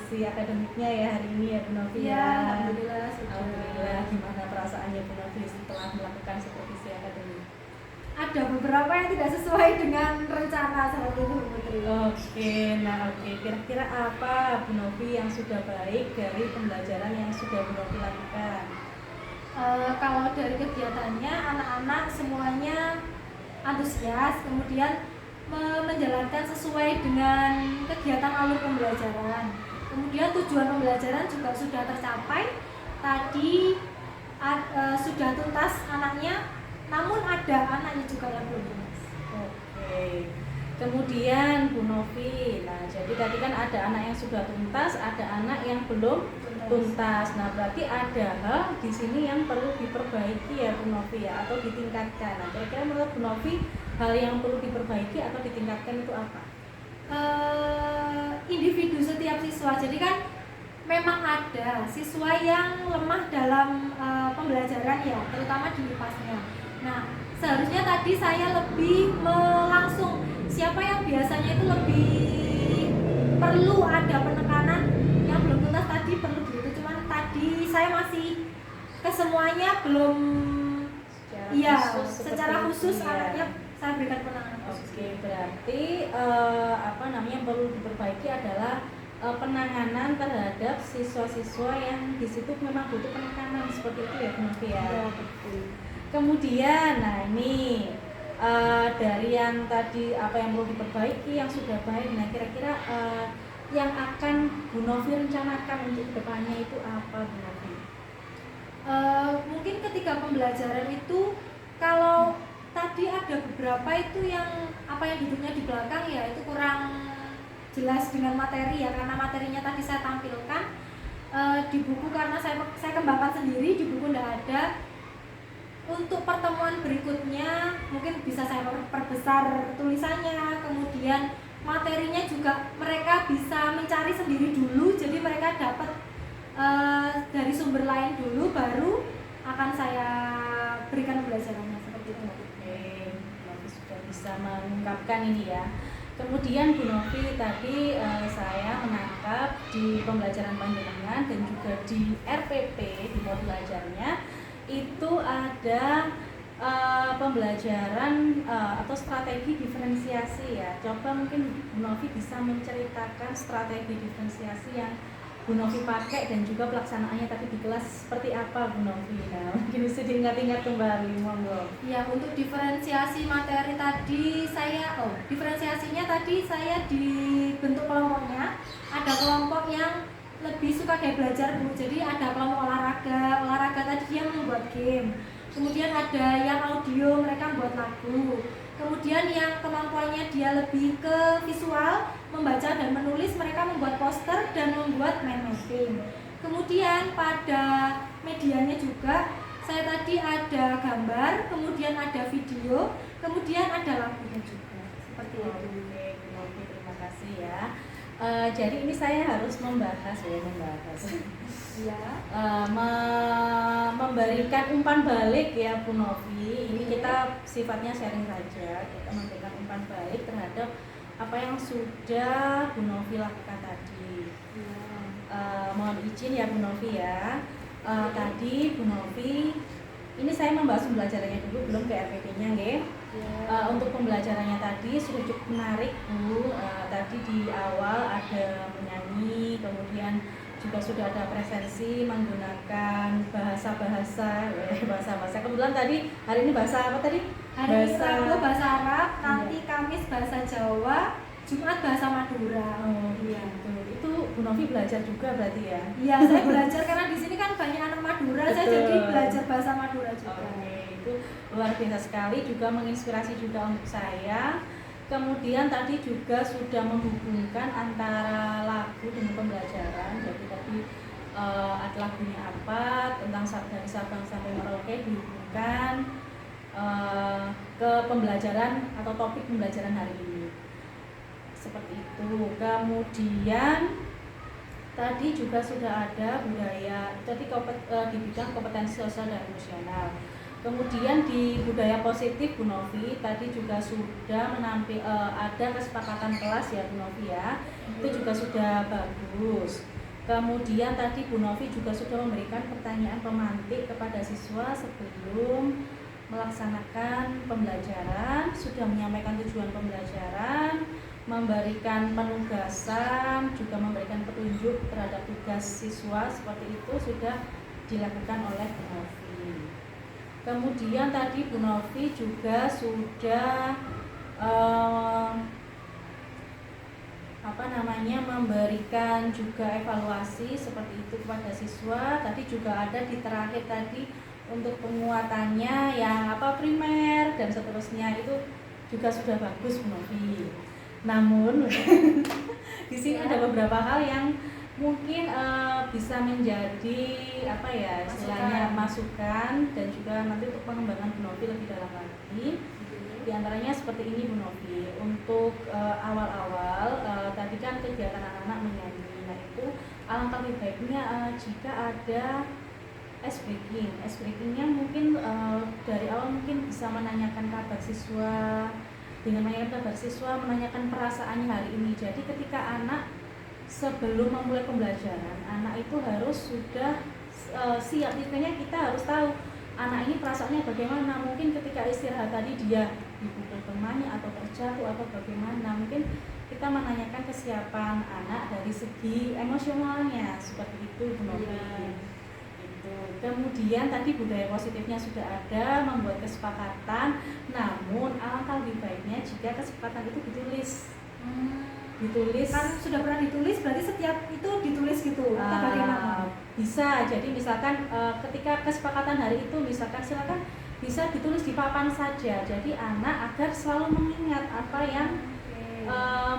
kompetisi akademiknya ya hari ini ya Bu Novi ya. Alhamdulillah. Alhamdulillah. Gimana perasaannya Bu Novi setelah melakukan supervisi akademik? Ada beberapa yang tidak sesuai dengan rencana seperti itu Bu Putri. Oke. Kira-kira apa Bu Novi yang sudah baik dari pembelajaran yang sudah Bu Novi lakukan? Kalau dari kegiatannya anak-anak semuanya antusias, kemudian menjalankan sesuai dengan kegiatan alur pembelajaran. Kemudian tujuan pembelajaran juga sudah tercapai. Tadi sudah tuntas anaknya, namun ada anaknya juga yang belum tuntas. Oke. Kemudian Bu Novi, nah jadi tadi kan ada anak yang sudah tuntas, ada anak yang belum tuntas. Nah berarti ada hal di sini yang perlu diperbaiki ya Bu Novi ya, atau ditingkatkan. Nah kira-kira menurut Bu Novi hal yang perlu diperbaiki atau ditingkatkan itu apa? Individu setiap siswa. Jadi kan memang ada siswa yang lemah dalam pembelajaran ya, terutama di IPAS-nya. Nah seharusnya tadi saya lebih langsung siapa yang biasanya itu lebih perlu ada penekanan yang belum tuntas tadi perlu gitu. Cuman tadi saya masih ke semuanya belum secara khusus anaknya saya berikan penanganan khusus. Oke, berarti perlu diperbaiki adalah penanganan terhadap siswa-siswa yang di situ memang butuh penekanan seperti itu ya Bu Novi ya. Betul. Kemudian, nah ini dari yang tadi apa yang perlu diperbaiki yang sudah baik. Nah kira-kira yang akan Bu Novi rencanakan untuk kedepannya itu apa Bu Novi? Mungkin ketika pembelajaran itu kalau tadi ada beberapa itu yang apa yang duduknya di belakang ya itu kurang jelas dengan materi ya, karena materinya tadi saya tampilkan di buku karena saya kembangkan sendiri, di buku tidak ada. Untuk pertemuan berikutnya mungkin bisa saya perbesar tulisannya, kemudian materinya juga mereka bisa mencari sendiri dulu, jadi mereka dapat dari sumber lain dulu baru akan saya berikan pembelajarannya seperti itu. Oke, Novi sudah bisa mengungkapkan ini ya. Kemudian Bu Novi tadi saya menangkap di pembelajaran panjenengan dan juga di RPP di modul ajarnya itu ada pembelajaran atau strategi diferensiasi ya. Coba mungkin Bu Novi bisa menceritakan strategi diferensiasi yang Bu Novi pakai dan juga pelaksanaannya tadi di kelas seperti apa Bu Novi. Nah, mungkin bisa diingat-ingat kembali, monggo. Ya, untuk diferensiasi materi tadi diferensiasinya tadi saya dibentuk kelompoknya. Ada kelompok yang lebih suka kayak belajar Bu. Jadi ada kelompok olahraga tadi dia membuat game. Kemudian ada yang audio, mereka membuat lagu. Kemudian yang kemampuannya dia lebih ke visual, membaca dan menulis, mereka membuat poster dan membuat mind mapping. Kemudian pada medianya juga saya tadi ada gambar, kemudian ada video, kemudian ada lagunya juga. Seperti itu. Oke, terima kasih ya. Jadi ini saya harus membahas. Ya. Memberikan umpan balik ya Bu Novi. Ini kita sifatnya sharing saja. Kita memberikan umpan balik terhadap apa yang sudah Bu Novi lakukan tadi. Mohon izin ya Bu Novi ya. Tadi Bu Novi, ini saya membahas pembelajarannya dulu, belum ke RPP-nya nggih. Untuk pembelajarannya tadi sudah cukup menarik Bu. Tadi di awal ada menyanyi, kemudian juga sudah ada presensi menggunakan bahasa-bahasa. Kebetulan tadi hari ini bahasa apa tadi? Hari Rabu bahasa Arab, nanti Kamis bahasa Jawa, Jumat bahasa Madura. Oh iya, itu Bu Novi belajar juga berarti ya? Iya, saya belajar karena di sini kan banyak anak Madura, saya jadi belajar bahasa Madura juga. Oke, itu luar biasa sekali, juga menginspirasi juga untuk saya. Kemudian tadi juga sudah menghubungkan antara lagu dengan pembelajaran. Jadi tadi ada lagunya apa tentang dari Sabang sampai Merauke dihubungkan ke pembelajaran atau topik pembelajaran hari ini. Seperti itu. Kemudian tadi juga sudah ada budaya, tadi di bidang kompetensi sosial dan emosional. Kemudian di budaya positif Bu Novi tadi juga sudah ada kesepakatan kelas ya Bu Novi ya. Itu juga sudah bagus. Kemudian tadi Bu Novi juga sudah memberikan pertanyaan pemantik kepada siswa sebelum melaksanakan pembelajaran, sudah menyampaikan tujuan pembelajaran, memberikan penugasan, juga memberikan petunjuk terhadap tugas siswa, seperti itu sudah dilakukan oleh Bu Novi. Kemudian tadi Bu Novi juga sudah memberikan juga evaluasi seperti itu kepada siswa. Tadi juga ada di terakhir tadi untuk penguatannya yang primer dan seterusnya itu juga sudah bagus Bu Novi. Namun di sini ada beberapa hal yang mungkin bisa menjadi istilahnya masukan dan juga nanti untuk pengembangan Bu Novi lebih dalam lagi. Di antaranya seperti ini Bu Novi, untuk awal-awal tadi kan kegiatan anak-anak menyanyi, nah itu alangkah lebih baiknya jika ada ice breakingnya mungkin dari awal mungkin bisa menanyakan kabar siswa, dengan menanyakan kabar siswa menanyakan perasaannya hari ini. Jadi ketika anak sebelum memulai pembelajaran, anak itu harus sudah siap, intinya kita harus tahu anak ini perasaannya bagaimana. Mungkin ketika istirahat tadi dia dipukul temannya atau terjatuh atau bagaimana, mungkin kita menanyakan kesiapan anak dari segi emosionalnya, seperti itu Bu Novi. Kemudian tadi budaya positifnya sudah ada, membuat kesepakatan, namun alangkah lebih baiknya jika kesepakatan itu ditulis kan sudah pernah ditulis, berarti setiap itu ditulis gitu atau bagaimana? Bisa, jadi misalkan ketika kesepakatan hari itu misalkan silakan bisa ditulis di papan saja, jadi anak agar selalu mengingat apa yang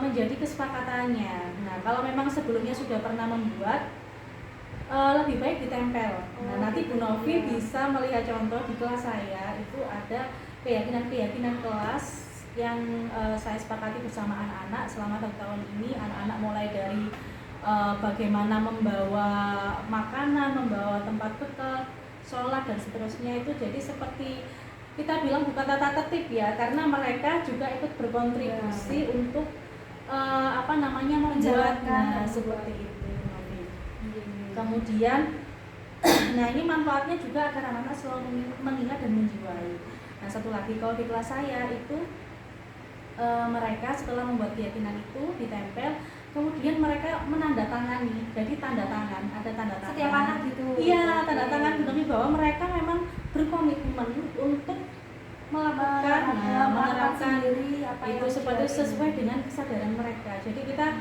menjadi kesepakatannya. Nah kalau memang sebelumnya sudah pernah membuat, lebih baik ditempel. Nah nanti Bu Novi bisa melihat contoh di kelas saya, itu ada keyakinan kelas yang saya sepakati bersama anak-anak selama 1 tahun ini. Anak-anak mulai dari bagaimana membawa makanan, membawa tempat bekal, sholat dan seterusnya, itu jadi seperti kita bilang bukan tata tertib ya, karena mereka juga ikut berkontribusi untuk menjalankan seperti itu. Kemudian nah ini manfaatnya juga agar anak-anak selalu mengingat dan menjiwai. Nah satu lagi, kalau di kelas saya itu mereka setelah membuat keyakinan itu ditempel, kemudian mereka menandatangani. Jadi tanda tangan, ada tanda tangan setiap anak gitu. Iya, tanda tangan demi bahwa mereka memang berkomitmen untuk menerapkan sendiri apa itu sesuai dengan kesadaran mereka. Jadi kita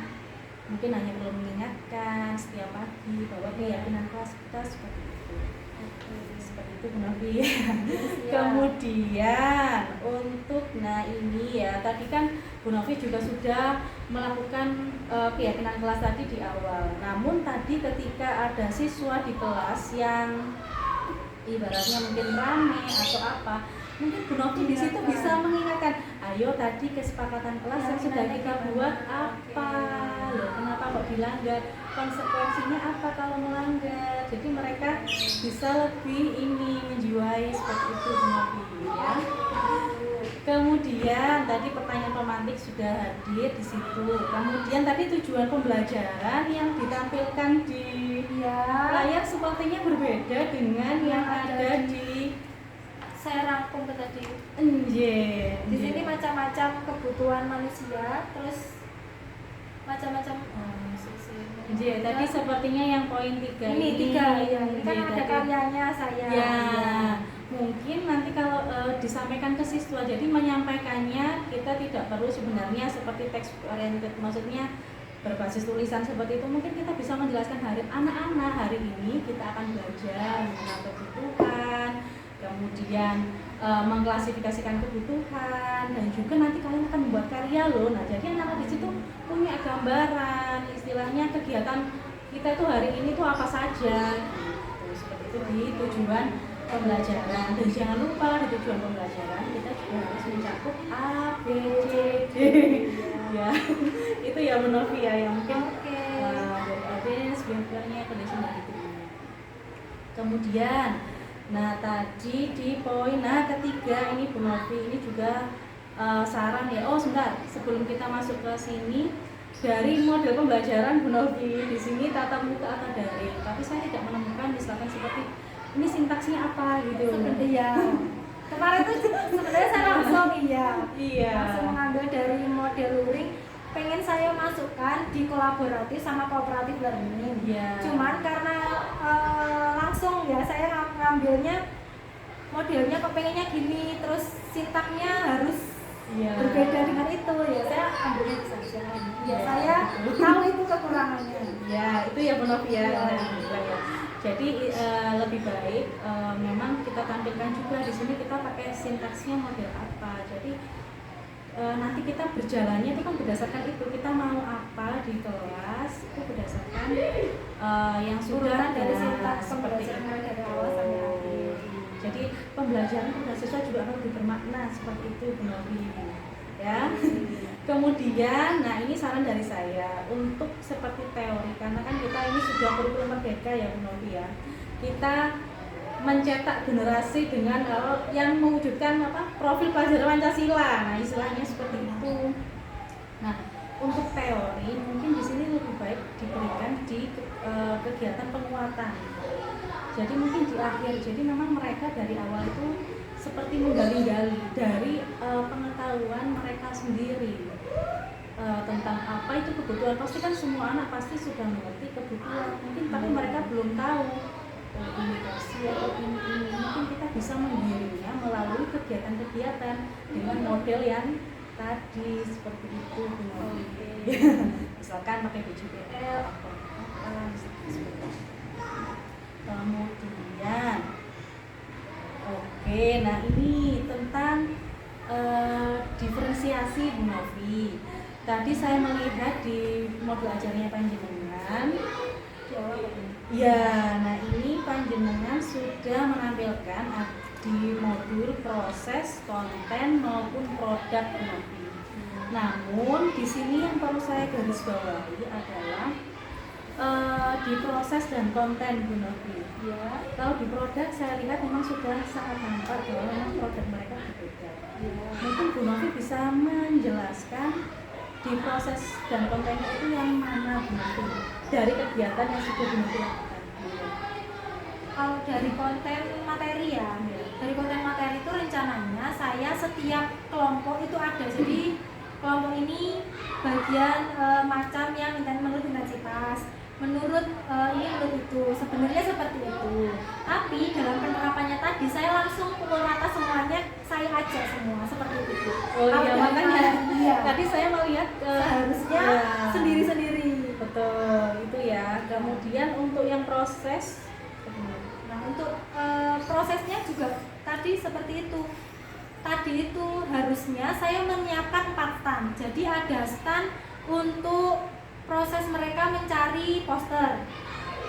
mungkin hanya perlu mengingatkan setiap pagi bahwa keyakinan kelas kita seperti itu. Seperti itu Bu Novi. Kemudian untuk ini ya, tadi kan Bu Novi juga sudah melakukan keyakinan kelas tadi di awal. Namun tadi ketika ada siswa di kelas yang ibaratnya mungkin rame atau apa, mungkin Bu Novi di situ bisa mengingatkan, ayo tadi kesepakatan kelas yang sudah kita buat apa, loh kenapa kok dilanggar, konsekuensinya apa kalau melanggar. Jadi mereka bisa lebih menjiwai seperti itu Bu Novi ya. Kemudian tadi pertanyaan pemantik sudah hadir di situ. Kemudian tadi tujuan pembelajaran yang ditampilkan di layar sepertinya berbeda dengan yang ada di saya rangkum tadi. Di sini macam-macam kebutuhan manusia, terus macam-macam tadi sepertinya yang poin 3 ini 3 ya. Ini kan ada karyanya saya. Ya. Mungkin nanti kalau disampaikan ke siswa, jadi menyampaikannya kita tidak perlu sebenarnya seperti text oriented, maksudnya berbasis tulisan seperti itu. Mungkin kita bisa menjelaskan anak-anak hari ini kita akan belajar mengenal kebutuhan, kemudian mengklasifikasikan kebutuhan, dan juga nanti kalian akan membuat karya loh. Nah jadi anak-anak di situ punya gambaran, istilahnya kegiatan kita itu hari ini tuh apa saja gitu. Seperti itu di tujuan pembelajaran. Dan jangan lupa di tujuan pembelajaran kita juga harus mencakup A, B, C, D ya. Itu ya Bu Novi ya, yang mungkin dari audiens, behaviornya, condition dan itu. Kemudian nah tadi di poin ketiga ini Bu Novi ini juga saran ya. Oh sebentar, sebelum kita masuk ke sini, dari model pembelajaran Bu Novi di sini tatap muka atau daring, tapi saya tidak menemukan misalkan seperti ini sintaksnya apa gitu. Iya. Kemarin tuh sebenarnya saya langsung langsung mengambil dari model luring, pengen saya masukkan di kolaboratif sama kooperatif learning. Cuman karena langsung ya saya ngambilnya modelnya kepengennya gini, terus sintaknya harus berbeda dengan itu, ya saya ambilnya itu saja. Saya tahu itu kekurangannya. Itu ya Bu Novi ya. Jadi lebih baik memang kita tampilkan juga di sini kita pakai sintaksnya model apa. Jadi nanti kita berjalannya itu kan berdasarkan itu, kita mau apa di kelas itu berdasarkan yang sudah dari sintaks pembelajaran dari awal sampai akhir. Jadi pembelajaran kepada siswa juga harus bermakna seperti itu Bu Novi ya. Kemudian, nah ini saran dari saya untuk seperti teori, karena kan kita ini sudah kurikulum merdeka ya Bu Novi ya. Kita mencetak generasi dengan yang mewujudkan profil pelajar Pancasila. Nah istilahnya seperti itu. Nah untuk teori mungkin di sini lebih baik diberikan di kegiatan penguatan. Jadi mungkin di akhir, jadi memang mereka dari awal itu seperti menggali-gali dari pengetahuan mereka sendiri tentang apa itu kebutuhan. Pasti kan semua anak pasti sudah mengerti kebutuhan, mungkin tapi mereka belum tahu komunikasi atau ini. Mungkin kita bisa menggiringnya melalui kegiatan-kegiatan dengan model yang tadi seperti itu. Misalkan pakai BJPL atau apa seperti itu. Kemudian nah ini tentang diferensiasi Bu Novi. Tadi saya melihat di modul ajarnya Panjenengan. Nah ini Panjenengan sudah menampilkan di modul proses, konten maupun produk Bu Novi. Namun di sini yang perlu saya garis bawahi adalah di proses dan konten Bu Novi. Kalau di produk saya lihat memang sudah sangat nampak bahwa memang produk mereka berbeda. Mungkin Bu Novi bisa menjelaskan di proses dan kontennya itu yang mana Bu Novi dari kegiatan yang sudah Bu Novi lakukan. Kalau dari konten materi dari konten materi itu rencananya saya setiap kelompok itu ada. Jadi kelompok ini bagian macam yang menurut intensitas, menurut ini menurut itu, sebenarnya seperti itu. Tapi dalam penerapannya tadi saya langsung pukul rata semuanya, saya ajak semua seperti itu. Makanya tadi saya melihat seharusnya sendiri-sendiri. Betul itu ya. Kemudian untuk yang proses, nah untuk prosesnya juga tadi seperti itu. Tadi itu harusnya saya menyiapkan 4 stand. Jadi ada stand untuk proses mereka mencari poster,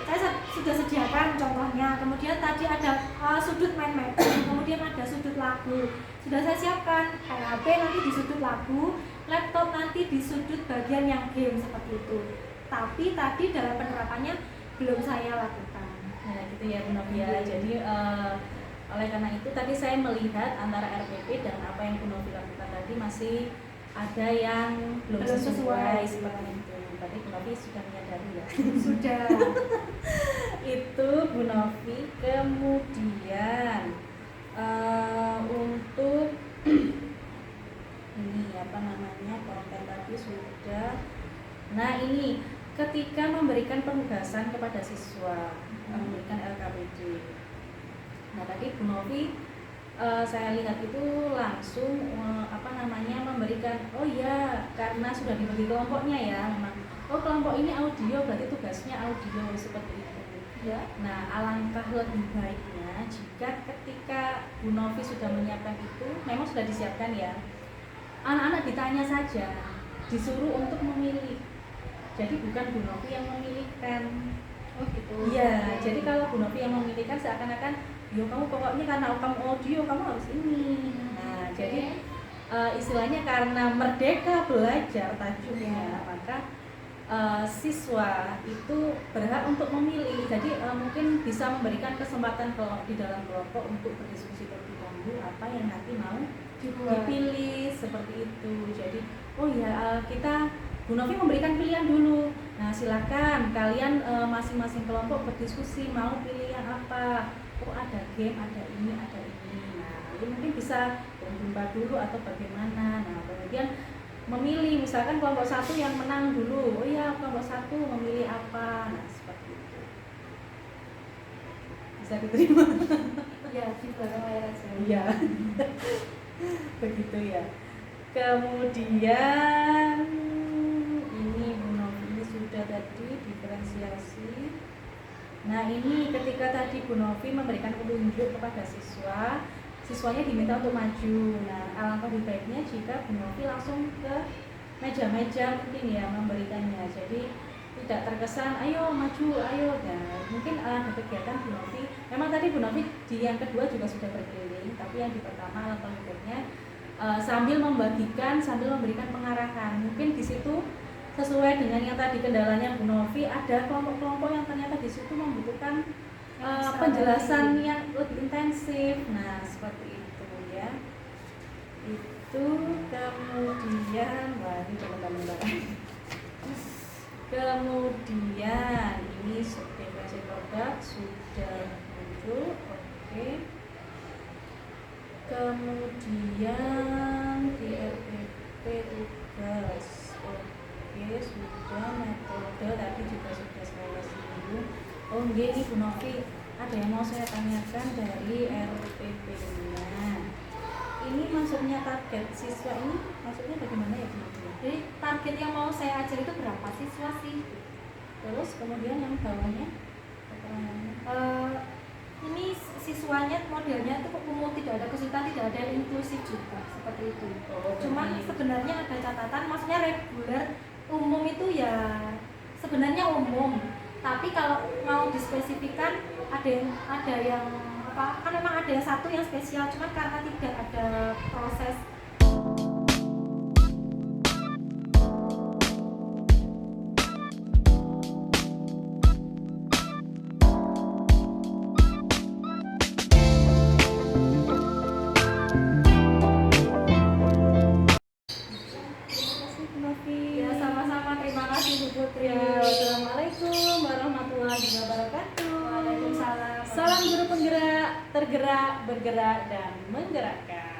saya sudah sediakan contohnya. Kemudian tadi ada sudut main mapping, kemudian ada sudut lagu, sudah saya siapkan. HP nanti di sudut lagu, laptop nanti di sudut bagian yang game seperti itu. Tapi tadi dalam penerapannya belum saya lakukan. Nah gitu ya Bu Novi ya. Jadi oleh karena itu tadi saya melihat antara RPP dan apa yang Bu Novi lakukan tadi masih ada yang belum sesuai seperti itu. Tadi Bu Novi sudah menyadari ya. Sudah. Itu Bu Novi. Kemudian untuk ini konten tadi sudah. Nah ini ketika memberikan penugasan kepada siswa, memberikan LKPD. Nah tadi Bu Novi saya lihat itu langsung memberikan karena sudah dibagi kelompoknya ya, memang kelompok ini audio berarti tugasnya audio seperti itu ya. Nah alangkah lebih baiknya jika ketika Bu Novi sudah menyiapkan itu, memang sudah disiapkan ya, anak-anak ditanya saja, disuruh untuk memilih. Jadi bukan Bu Novi yang memilihkan. Oh gitu. Iya, jadi kalau Bu Novi yang memilihkan seakan-akan kamu pokoknya karena kamu audio kamu harus ini. Nah, jadi istilahnya karena merdeka belajar tajuknya, maka siswa itu berhak untuk memilih. Jadi mungkin bisa memberikan kesempatan di dalam kelompok untuk berdiskusi terlebih dahulu apa yang nanti mau dipilih seperti itu. Jadi kita Bu Novi memberikan pilihan dulu. Nah, silakan kalian masing-masing kelompok berdiskusi mau pilih yang apa. Oh, ada game, ada ini, ada ini. Nah, ini mungkin bisa berubah dulu atau bagaimana. Nah, kemudian memilih, misalkan kelompok satu yang menang dulu. Oh iya, kelompok satu memilih apa. Nah, seperti itu. Bisa diterima? Ya, di belakang layar aja. Iya. Begitu ya. Kemudian ini Bu Novi ini sudah tadi diferensiasi. Nah, ini ketika tadi Bu Novi memberikan petunjuk kepada siswa, siswanya diminta untuk maju. Nah, alangkah lebih baiknya jika Bu Novi langsung ke meja-meja mungkin ya memberikannya. Jadi tidak terkesan ayo maju, ayo. Nah, mungkin ada kegiatan Bu Novi. Memang tadi Bu Novi di yang kedua juga sudah berkeliling, tapi yang di pertama alangkah lebih baiknya sambil membagikan, sambil memberikan pengarahan. Mungkin di situ sesuai dengan yang tadi kendalanya Bu Novi, ada kelompok-kelompok yang ternyata di situ membutuhkan penjelasan yang lebih intensif. Nah, seperti itu ya. Itu kemudian, wah ini teman-teman. Kemudian ini definisi produk sudah muncul, oke. Kemudian di RPP tugas, oke, sudah. Metode tadi juga sudah saya singgung. Oh iya, ini Bu Novi ada yang mau saya tanyakan dari RPP-nya. Ini maksudnya target siswa ini maksudnya bagaimana ya Bu Novi? Jadi target yang mau saya ajar itu berapa siswa sih? Terus kemudian yang bawahnya keterangannya. Ini siswanya modelnya itu umum, tidak ada kesulitan, tidak ada yang inklusif juga seperti itu. Cuman sebenarnya ada catatan, maksudnya reguler umum itu ya sebenarnya umum, tapi kalau mau dispesifikan ada yang apa, kan memang ada yang satu yang spesial, cuman karena tidak ada proses. Ya, sama-sama, terima kasih Bu Putri. Ya, wassalamualaikum warahmatullahi wabarakatuh. Waalaikumsalam. Salam guru penggerak, tergerak, bergerak, dan menggerakkan.